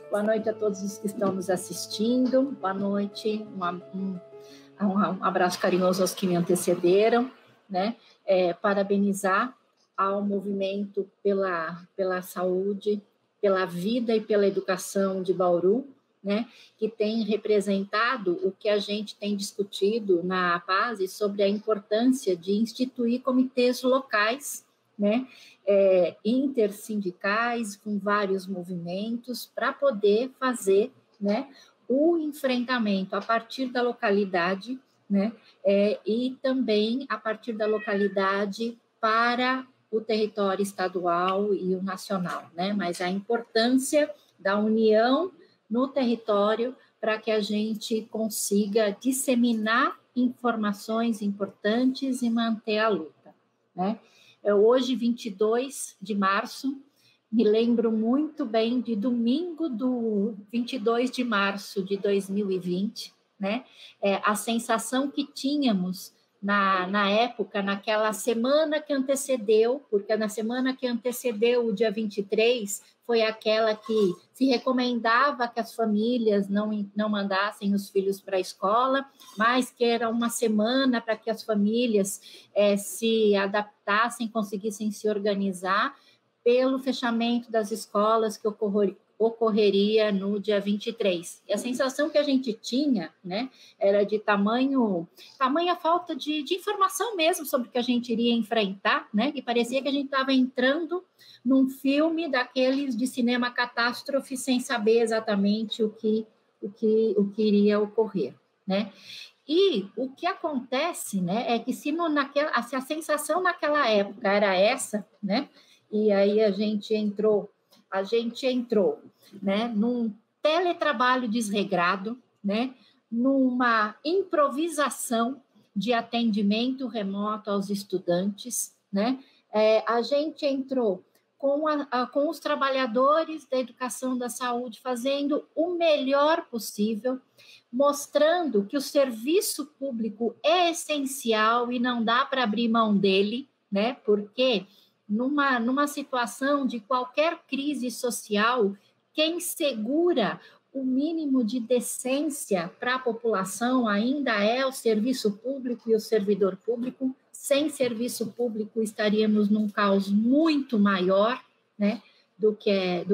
Boa noite a todos os que estão nos assistindo. Boa noite. Um abraço carinhoso aos que me antecederam, né? Parabenizar ao movimento pela saúde, pela vida e pela educação de Bauru, né? Que tem representado o que a gente tem discutido na APASE sobre a importância de instituir comitês locais, né? Intersindicais, com vários movimentos, para poder fazer, né, o enfrentamento a partir da localidade, né, e também a partir da localidade para o território estadual e o nacional, né, mas a importância da união no território para que a gente consiga disseminar informações importantes e manter a luta, né. Hoje, 22 de março, me lembro muito bem de domingo do 22 de março de 2020, né? A sensação que tínhamos na época, naquela semana que antecedeu, porque na semana que antecedeu o dia 23, foi aquela que se recomendava que as famílias não mandassem os filhos para a escola, mas que era uma semana para que as famílias se adaptassem, conseguissem se organizar pelo fechamento das escolas que ocorreria no dia 23. E a sensação que a gente tinha, né, era de tamanha falta de informação mesmo sobre o que a gente iria enfrentar, né, que parecia que a gente estava entrando num filme daqueles de cinema catástrofe sem saber exatamente o que iria ocorrer, né. E o que acontece, né, é que se a sensação naquela época era essa, né, e aí a gente entrou, né, num teletrabalho desregrado, né, numa improvisação de atendimento remoto aos estudantes, né, a gente entrou com os trabalhadores da educação da saúde fazendo o melhor possível, mostrando que o serviço público é essencial e não dá para abrir mão dele, né, porque numa situação de qualquer crise social, quem segura o mínimo de decência para a população ainda é o serviço público e o servidor público. Sem serviço público, estaríamos num caos muito maior, né, do que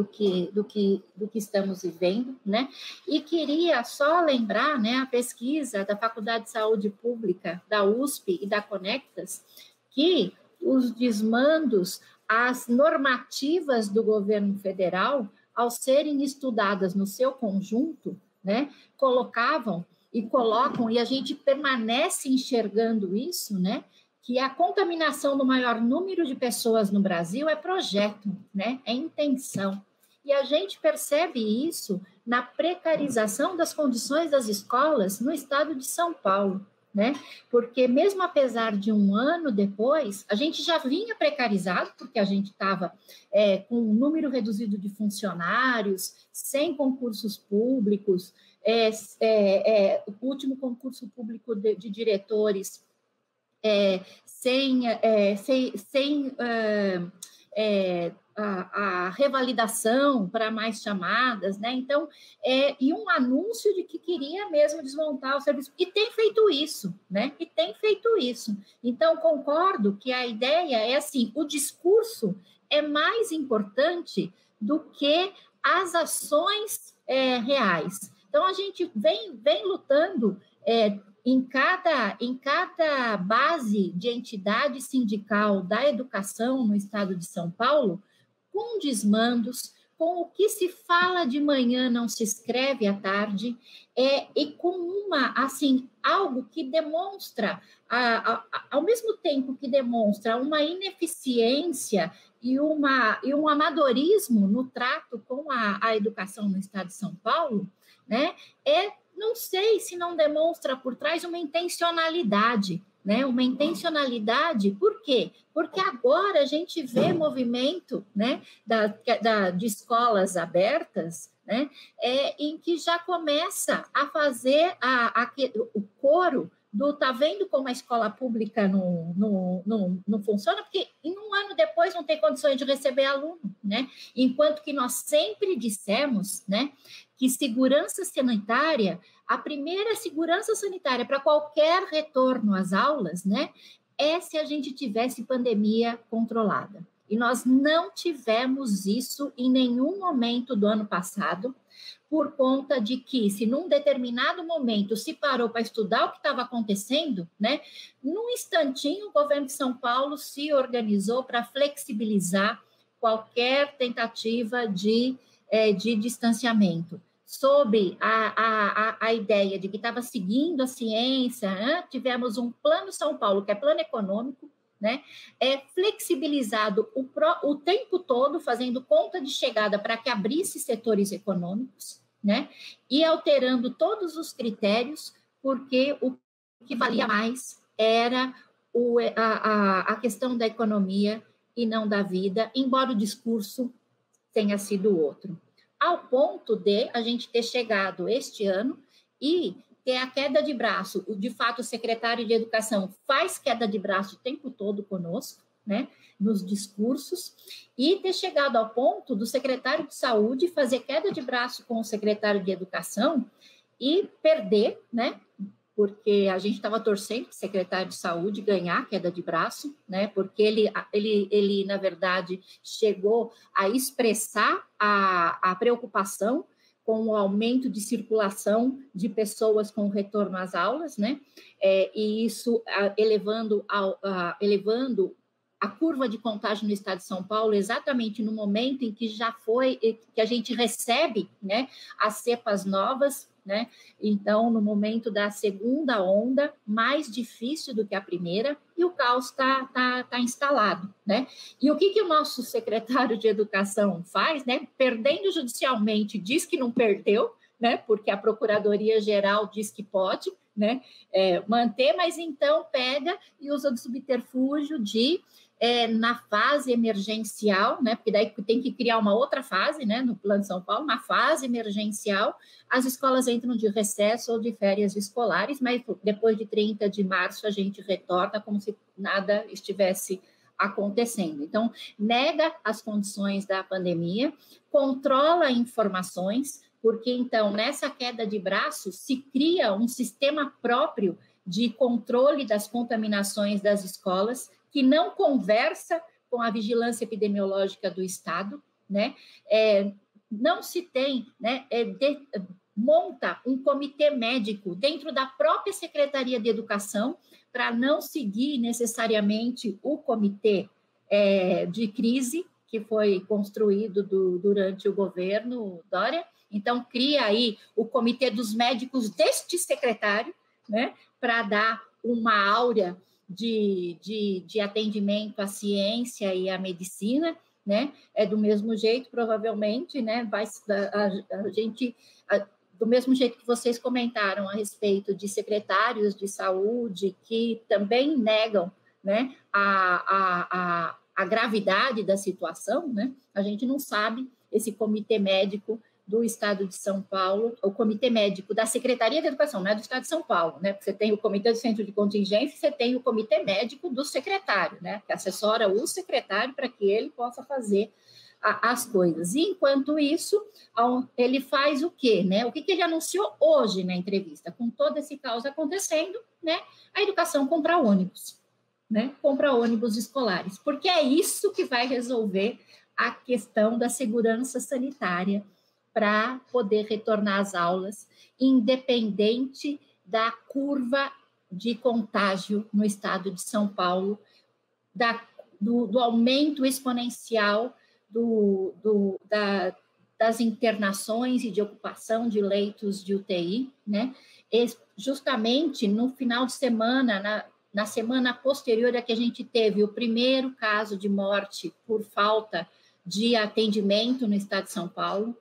estamos vivendo, né? E queria só lembrar, né, a pesquisa da Faculdade de Saúde Pública, da USP e da Conectas, que os desmandos às normativas do governo federal, ao serem estudadas no seu conjunto, né, colocavam e colocam, e a gente permanece enxergando isso, né, que a contaminação do maior número de pessoas no Brasil é projeto, né, é intenção. E a gente percebe isso na precarização das condições das escolas no estado de São Paulo, né? Porque mesmo apesar de um ano depois, a gente já vinha precarizado, porque a gente estava com um número reduzido de funcionários, sem concursos públicos, o último concurso público de diretores sem a revalidação para mais chamadas, né? Então, e um anúncio de que queria mesmo desmontar o serviço, e tem feito isso, né? Então, concordo que a ideia é assim, o discurso é mais importante do que as ações reais. Então, a gente vem lutando em cada base de entidade sindical da educação no estado de São Paulo, com desmandos, com o que se fala de manhã não se escreve à tarde, e com algo que demonstra, ao mesmo tempo que demonstra uma ineficiência e um amadorismo no trato com a educação no estado de São Paulo, né, não sei se não demonstra por trás uma intencionalidade, né? Uma intencionalidade, por quê? Porque agora a gente vê movimento, né, de escolas abertas, né, em que já começa a fazer o coro tá vendo como a escola pública não funciona, porque em um ano depois não tem condições de receber aluno, né? Enquanto que nós sempre dissemos, né, que segurança sanitária, a primeira segurança sanitária para qualquer retorno às aulas, né, é se a gente tivesse pandemia controlada. E nós não tivemos isso em nenhum momento do ano passado, por conta de que, se num determinado momento se parou para estudar o que estava acontecendo, né, num instantinho o governo de São Paulo se organizou para flexibilizar qualquer tentativa de distanciamento. Sob a ideia de que estava seguindo a ciência, né, tivemos um plano São Paulo, que é plano econômico, né, flexibilizado o tempo todo, fazendo conta de chegada para que abrisse setores econômicos, né, e alterando todos os critérios, porque o que valia mais era a questão da economia e não da vida, embora o discurso tenha sido outro. Ao ponto de a gente ter chegado este ano e ter a queda de braço. De fato, o secretário de Educação faz queda de braço o tempo todo conosco, né, nos discursos, e ter chegado ao ponto do secretário de Saúde fazer queda de braço com o secretário de Educação e perder, né, porque a gente estava torcendo para o secretário de Saúde ganhar a queda de braço, né, porque ele, na verdade, chegou a expressar a preocupação com o aumento de circulação de pessoas com retorno às aulas, né? E isso elevando a curva de contágio no estado de São Paulo, exatamente no momento em que que a gente recebe, né, as cepas novas, né? Então, no momento da segunda onda, mais difícil do que a primeira, e o caos tá instalado, né? E o que o nosso secretário de Educação faz, né? Perdendo judicialmente, diz que não perdeu, né? Porque a Procuradoria-Geral diz que pode, né? Manter, mas então pega e usa do subterfúgio de na fase emergencial, né, porque daí tem que criar uma outra fase, né, no Plano de São Paulo, na fase emergencial, as escolas entram de recesso ou de férias escolares, mas depois de 30 de março a gente retorna como se nada estivesse acontecendo. Então, nega as condições da pandemia, controla informações, porque então, nessa queda de braço, se cria um sistema próprio de controle das contaminações das escolas, que não conversa com a vigilância epidemiológica do Estado, né? Não se tem, né? Monta um comitê médico dentro da própria Secretaria de Educação para não seguir necessariamente o comitê de crise que foi construído durante o governo Dória. Então, cria aí o comitê dos médicos deste secretário, né? Para dar uma áurea de atendimento à ciência e à medicina, né? Do mesmo jeito, provavelmente, né? Do mesmo jeito que vocês comentaram a respeito de secretários de saúde que também negam, né, a gravidade da situação, né? A gente não sabe, esse comitê médico do Estado de São Paulo, o comitê médico da Secretaria de Educação, não é do Estado de São Paulo, né? Você tem o comitê do Centro de Contingência, você tem o comitê médico do secretário, né? Que assessora o secretário para que ele possa fazer as coisas. E, enquanto isso, ele faz o quê, né? O que ele anunciou hoje na entrevista? Com todo esse caos acontecendo, né? A educação compra ônibus, né? Compra ônibus escolares, porque é isso que vai resolver a questão da segurança sanitária para poder retornar às aulas, independente da curva de contágio no estado de São Paulo, do aumento exponencial das internações e de ocupação de leitos de UTI, né? E justamente no final de semana, na semana posterior a que a gente teve o primeiro caso de morte por falta de atendimento no estado de São Paulo,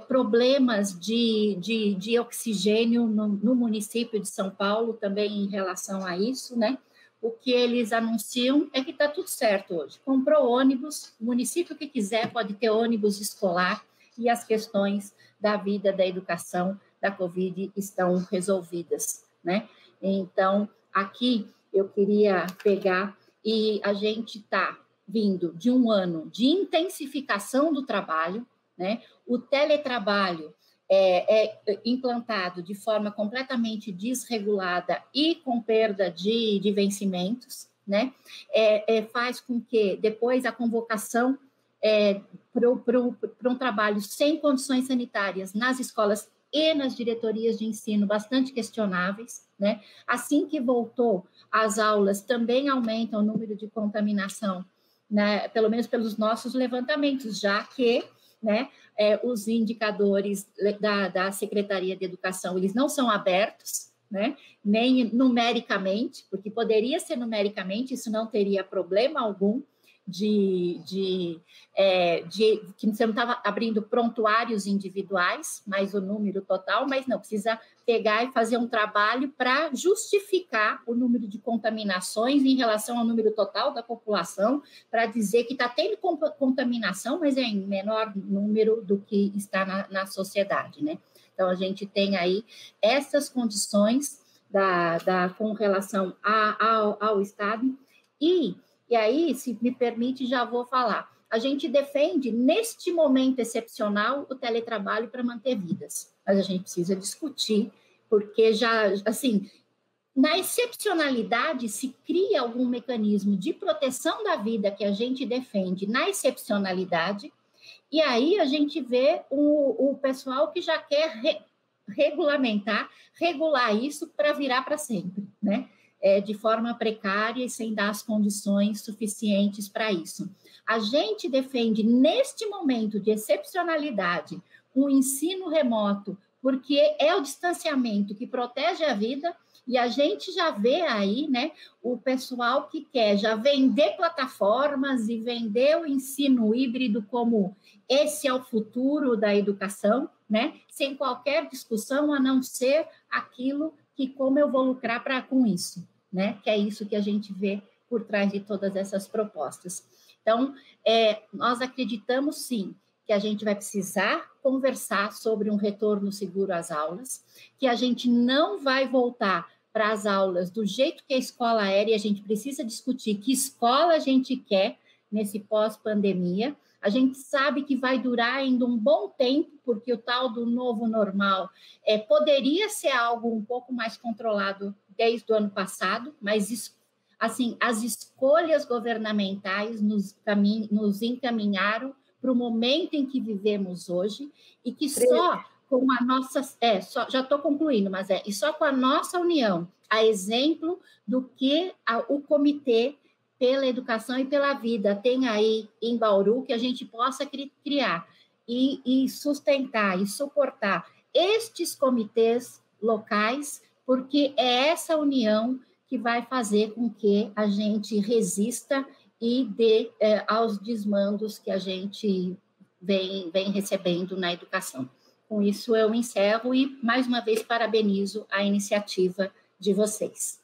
problemas de oxigênio no município de São Paulo, também em relação a isso, né? O que eles anunciam é que está tudo certo hoje. Comprou ônibus, o município que quiser pode ter ônibus escolar e as questões da vida, da educação, da Covid estão resolvidas, né? Então, aqui eu queria pegar, e a gente está vindo de um ano de intensificação do trabalho, né? O teletrabalho é implantado de forma completamente desregulada e com perda de vencimentos, né? Faz com que depois a convocação para um trabalho sem condições sanitárias nas escolas e nas diretorias de ensino bastante questionáveis, né? Assim que voltou, as aulas também aumentam o número de contaminação, né? Pelo menos pelos nossos levantamentos, já que, né, os indicadores da Secretaria de Educação, eles não são abertos, né, nem numericamente, porque poderia ser numericamente, isso não teria problema algum, que você não estava abrindo prontuários individuais, mais o número total, mas não, precisa pegar e fazer um trabalho para justificar o número de contaminações em relação ao número total da população, para dizer que está tendo contaminação, mas é em menor número do que está na sociedade, né? Então, a gente tem aí essas condições com relação ao Estado, e aí, se me permite, já vou falar. A gente defende, neste momento excepcional, o teletrabalho para manter vidas. Mas a gente precisa discutir, porque já, assim, na excepcionalidade se cria algum mecanismo de proteção da vida que a gente defende na excepcionalidade, e aí a gente vê o pessoal que já quer regular isso para virar para sempre, né? De forma precária e sem dar as condições suficientes para isso. A gente defende, neste momento de excepcionalidade, o ensino remoto, porque é o distanciamento que protege a vida, e a gente já vê aí, né, o pessoal que quer já vender plataformas e vender o ensino híbrido como esse é o futuro da educação, né, sem qualquer discussão, a não ser aquilo que como eu vou lucrar com isso, né? Que é isso que a gente vê por trás de todas essas propostas. Então, nós acreditamos, sim, que a gente vai precisar conversar sobre um retorno seguro às aulas, que a gente não vai voltar para as aulas do jeito que a escola era, e a gente precisa discutir que escola a gente quer nesse pós-pandemia. A gente sabe que vai durar ainda um bom tempo, porque o tal do novo normal poderia ser algo um pouco mais controlado desde o ano passado, mas assim, as escolhas governamentais nos encaminharam para o momento em que vivemos hoje, e que só com a nossa... já estou concluindo, mas e só com a nossa união, a exemplo do que o Comitê pela Educação e pela Vida tem aí em Bauru, que a gente possa criar e sustentar e suportar estes comitês locais, porque é essa união que vai fazer com que a gente resista e dê aos desmandos que a gente vem recebendo na educação. Com isso, eu encerro e, mais uma vez, parabenizo a iniciativa de vocês.